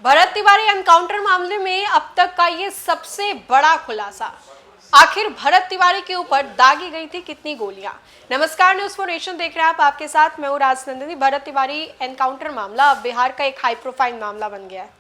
Bharat Tiwari encounter मामले में अब तक का ये सबसे बड़ा खुलासा। आखिर भरत तिवारी के ऊपर दागी गई थी कितनी गोलियां। नमस्कार, न्यूज़ फॉर नेशन देख रहे हैं आप। आपके साथ मैं हूं राजनंदिनी। भरत तिवारी एनकाउंटर मामला अब बिहार का एक हाई प्रोफाइल मामला बन गया है।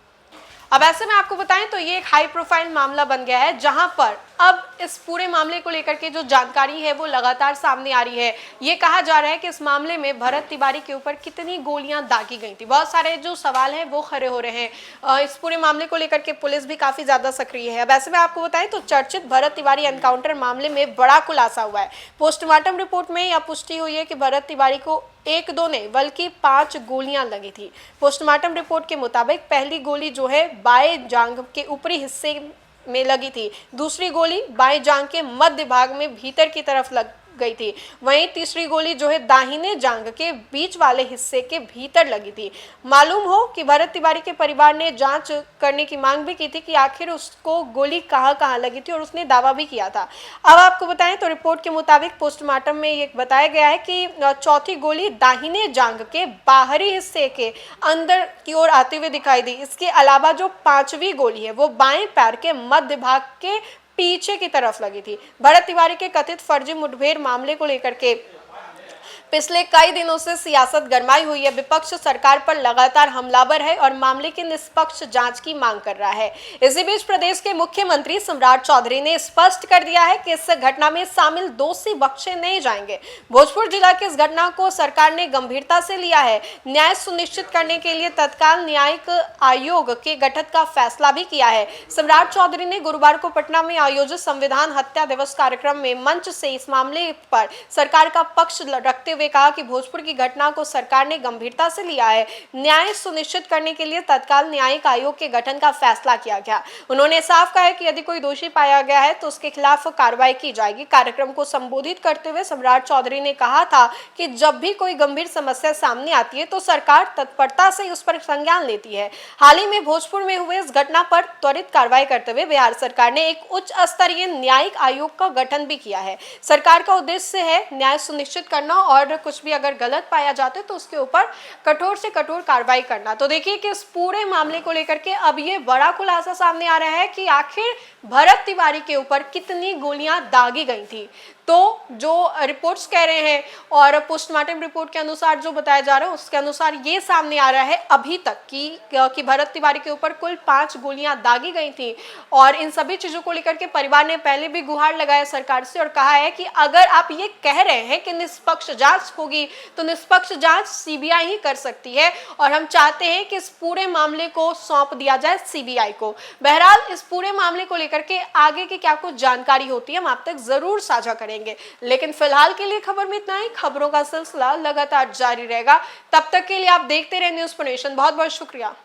अब ऐसे में आपको बताएं तो ये एक हाई प्रोफाइल मामला बन गया है, जहां पर अब इस पूरे मामले को लेकर के जो जानकारी है वो लगातार सामने आ रही है। ये कहा जा रहा है कि इस मामले में भरत तिवारी के ऊपर कितनी गोलियां दागी गई थी। बहुत सारे जो सवाल हैं वो खड़े हो रहे हैं। इस पूरे मामले को लेकर के पुलिस भी काफी ज्यादा सक्रिय है। अब ऐसे में आपको बताएं तो चर्चित भरत तिवारी एनकाउंटर मामले में बड़ा खुलासा हुआ है। पोस्टमार्टम रिपोर्ट में यह पुष्टि हुई है कि भरत तिवारी को एक दो नहीं बल्कि 5 गोलियां लगी थी। पोस्टमार्टम रिपोर्ट के मुताबिक पहली गोली जो है बाएं जांघ के ऊपरी हिस्से में लगी थी, दूसरी गोली बाएं जांघ के मध्य भाग में भीतर की तरफ लग गई थी, वहीं तीसरी गोली जो है दाहिने जांघ के बीच वाले हिस्से के भीतर लगी थी। मालूम हो कि भरत तिवारी के परिवार ने जांच करने की मांग भी की थी कि आखिर उसको गोली कहां लगी थी, और उसने दावा भी किया था। अब आपको बताएं तो रिपोर्ट के मुताबिक पोस्टमार्टम में ये बताया गया है कि चौथी गोली दाहिने जांघ के बाहरी हिस्से के अंदर की ओर आते हुए दिखाई दी। इसके अलावा जो 5वीं गोली है वो बाएं पैर के मध्य भाग के पीछे की तरफ लगी थी। भरत तिवारी के कथित फर्जी मुठभेड़ मामले को लेकर के पिछले कई दिनों से सियासत गरमाई हुई है। विपक्ष सरकार पर लगातार हमलावर है और मामले की निष्पक्ष जांच की मांग कर रहा है। इसी बीच प्रदेश के मुख्यमंत्री सम्राट चौधरी ने स्पष्ट कर दिया है कि इस घटना में शामिल दोषी बख्शे नहीं जाएंगे। भोजपुर जिला की इस घटना को सरकार ने गंभीरता से लिया है। न्याय सुनिश्चित करने के लिए तत्काल न्यायिक आयोग के गठन का फैसला भी किया है। सम्राट चौधरी ने गुरुवार को पटना में आयोजित संविधान हत्या दिवस कार्यक्रम में मंच से इस मामले पर सरकार का पक्ष रखते हुए कहा कि भोजपुर की घटना को सरकार ने गंभीरता से लिया है। न्याय सुनिश्चित करने के लिए तत्काल न्यायिक आयोग के गठन का फैसला किया गया। उन्होंने साफ कहा है कि यदि कोई दोषी पाया गया है तो उसके खिलाफ कार्रवाई की जाएगी। कार्यक्रम को संबोधित करते हुए सम्राट चौधरी ने कहा था कि जब भी कोई गंभीर समस्या सामने आती है तो सरकार तत्परता से उस पर संज्ञान लेती है। हाल ही में भोजपुर में हुए इस घटना पर त्वरित कार्रवाई करते हुए बिहार सरकार ने एक उच्च स्तरीय न्यायिक आयोग का गठन भी किया है। सरकार का उद्देश्य है न्याय सुनिश्चित करना और कुछ भी अगर गलत पाया जाता है तो उसके ऊपर कठोर से कठोर कार्रवाई करना। तो देखिए कि इस पूरे मामले को लेकर के अब ये बड़ा खुलासा सामने आ रहा है कि आखिर भरत तिवारी के ऊपर कितनी गोलियां दागी गई थी। तो जो रिपोर्ट्स कह रहे हैं और पोस्टमार्टम रिपोर्ट के अनुसार जो बताया जा रहा है उसके अनुसार ये सामने आ रहा है अभी तक कि भरत तिवारी के ऊपर कुल 5 गोलियां दागी गई थी। और इन सभी चीजों को लेकर के परिवार ने पहले भी गुहार लगाया सरकार से और कहा है कि अगर आप ये कह रहे हैं कि निष्पक्ष जांच होगी तो निष्पक्ष जांच सीबीआई ही कर सकती है, और हम चाहते हैं कि इस पूरे मामले को सौंप दिया जाए सीबीआई को। बहरहाल इस पूरे मामले को लेकर के आगे की क्या कुछ जानकारी होती है हम आप तक जरूर साझा करेंगे, लेकिन फिलहाल के लिए खबर में इतना ही। खबरों का सिलसिला लगातार जारी रहेगा। तब तक के लिए आप देखते रहे न्यूज़ फॉर नेशन। बहुत बहुत शुक्रिया।